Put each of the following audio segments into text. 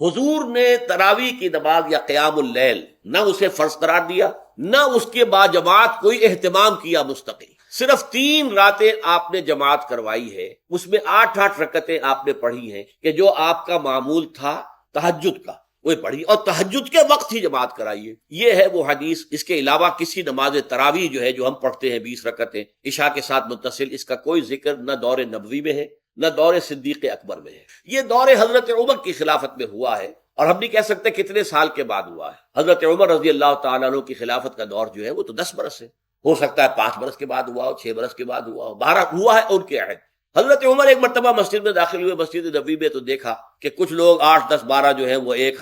حضور نے تراویح کی نماز یا قیام اللیل نہ اسے فرض قرار دیا، نہ اس کے بعد جماعت کوئی اہتمام کیا مستقل، صرف 3 راتیں آپ نے جماعت کروائی ہے، اس میں 8 رکعتیں آپ نے پڑھی ہیں کہ جو آپ کا معمول تھا تہجد کا وہ پڑھی، اور تہجد کے وقت ہی جماعت کرائیے۔ یہ ہے وہ حدیث۔ اس کے علاوہ کسی نماز تراویح جو ہے جو ہم پڑھتے ہیں 20 رکعتیں عشاء کے ساتھ متصل، اس کا کوئی ذکر نہ دور نبوی میں ہے نہ دور صدیق اکبر میں ہے۔ یہ دور حضرت عمر کی خلافت میں ہوا ہے، اور ہم نہیں کہہ سکتے کتنے سال کے بعد ہوا ہے۔ حضرت عمر رضی اللہ تعالیٰ عنہ کی خلافت کا دور جو ہے وہ تو 10 برس ہے، ہو سکتا ہے 5 برس کے بعد ہوا ہو، 6 برس کے بعد ہوا ہو، 12 ہوا ہے ان کے عہد۔ حضرت عمر ایک مرتبہ مسجد میں داخل ہوئے، مسجد نبوی میں، تو دیکھا کہ کچھ لوگ 8 10 12 جو ہیں وہ ایک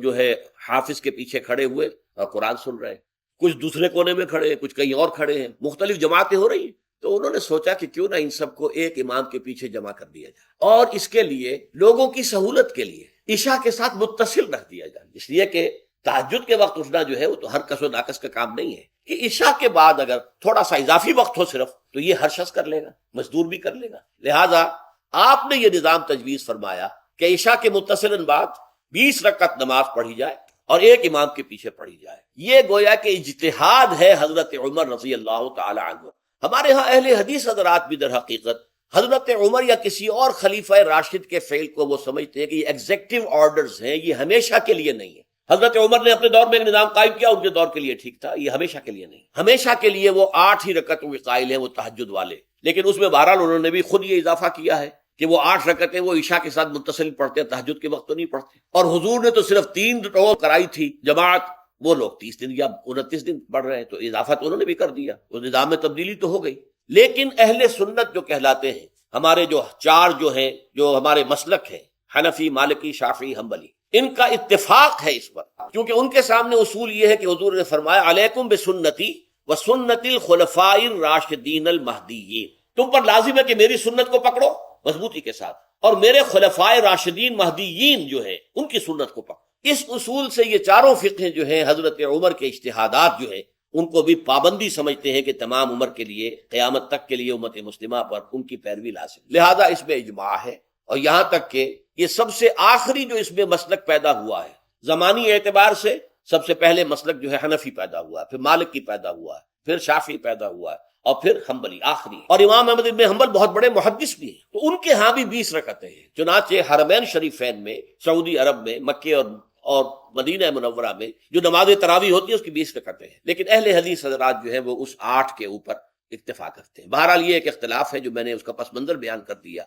جو ہے حافظ کے پیچھے کھڑے ہوئے اور قرآن سن رہے ہیں، کچھ دوسرے کونے میں کھڑے ہیں، کچھ کہیں اور کھڑے ہیں، مختلف جماعتیں ہو رہی ہیں۔ تو انہوں نے سوچا کہ کیوں نہ ان سب کو ایک امام کے پیچھے جمع کر دیا جائے، اور اس کے لیے لوگوں کی سہولت کے لیے عشاء کے ساتھ متصل رکھ دیا جائے، اس لیے کہ تہجد کے وقت اٹھنا جو ہے وہ تو ہر کس و ناقص کا کام نہیں ہے، کہ عشاء کے بعد اگر تھوڑا سا اضافی وقت ہو صرف، تو یہ ہر شخص کر لے گا، مزدور بھی کر لے گا۔ لہذا آپ نے یہ نظام تجویز فرمایا کہ عشاء کے متصل بعد 20 رکعت نماز پڑھی جائے اور ایک امام کے پیچھے پڑھی جائے۔ یہ گویا کہ اجتہاد ہے حضرت عمر رضی اللہ تعالی عنہ۔ ہمارے ہاں اہل حدیث حضرات بھی در حقیقت حضرت عمر یا کسی اور خلیفہ راشد کے فعل کو وہ سمجھتے ہیں کہ یہ ایگزیکٹو آرڈرز ہیں، یہ ہمیشہ کے لیے نہیں ہے۔ حضرت عمر نے اپنے دور میں ایک نظام قائم کیا، ان کے دور کے لیے ٹھیک تھا، یہ ہمیشہ کے لیے نہیں۔ ہمیشہ کے لیے وہ 8 ہی رکعتوں کے قائل ہیں، وہ تہجد والے، لیکن اس میں بہرحال انہوں نے بھی خود یہ اضافہ کیا ہے کہ وہ 8 رکعتیں وہ عشاء کے ساتھ متصل پڑھتے ہیں، تہجد کے وقت تو نہیں پڑھتے۔ اور حضور نے تو صرف 3 روز کرائی تھی جماعت، وہ لوگ 30 دن یا 29 دن پڑھ رہے ہیں، تو اضافہ تو انہوں نے بھی کر دیا، اس نظام میں تبدیلی تو ہو گئی۔ لیکن اہل سنت جو کہلاتے ہیں، ہمارے جو 4 جو ہیں، جو ہمارے مسلک ہیں، حنفی، مالکی، شافعی، حنبلی، ان کا اتفاق ہے اس پر، کیونکہ ان کے سامنے اصول یہ ہے کہ حضور نے فرمایا علیکم بسنتی وسنت الخلفاء الراشدین المہدیین، تم پر لازم ہے کہ میری سنت کو پکڑو مضبوطی کے ساتھ، اور میرے خلفاء راشدین مہدیین جو ہیں ان کی سنت کو پکڑو۔ اس اصول سے یہ چاروں فقہ جو ہیں حضرت عمر کے اجتہادات جو ہیں ان کو بھی پابندی سمجھتے ہیں کہ تمام عمر کے لیے، قیامت تک کے لیے امت مسلمہ پر ان کی پیروی لازم، لہذا اس میں اجماع ہے۔ اور یہاں تک کہ یہ سب سے آخری جو اس میں مسلک پیدا ہوا ہے زمانی اعتبار سے، سب سے پہلے مسلک جو ہے حنفی پیدا ہوا ہے، پھر مالکی پیدا ہوا ہے، پھر شافعی پیدا ہوا ہے، اور پھر حنبلی آخری۔ اور امام احمد بن حنبل بہت بڑے محدث بھی ہیں، تو ان کے ہاں بھی 20 رکعتیں ہیں۔ چنانچہ حرمین شریفین میں، سعودی عرب میں، مکے اور مدینہ منورہ میں جو نماز تراویح ہوتی ہے اس کی 20 رکعتیں ہیں، لیکن اہل حدیث حضرات جو ہیں وہ اس 8 کے اوپر اکتفا کرتے ہیں۔ بہرحال یہ ایک اختلاف ہے جو میں نے اس کا پس منظر بیان کر دیا۔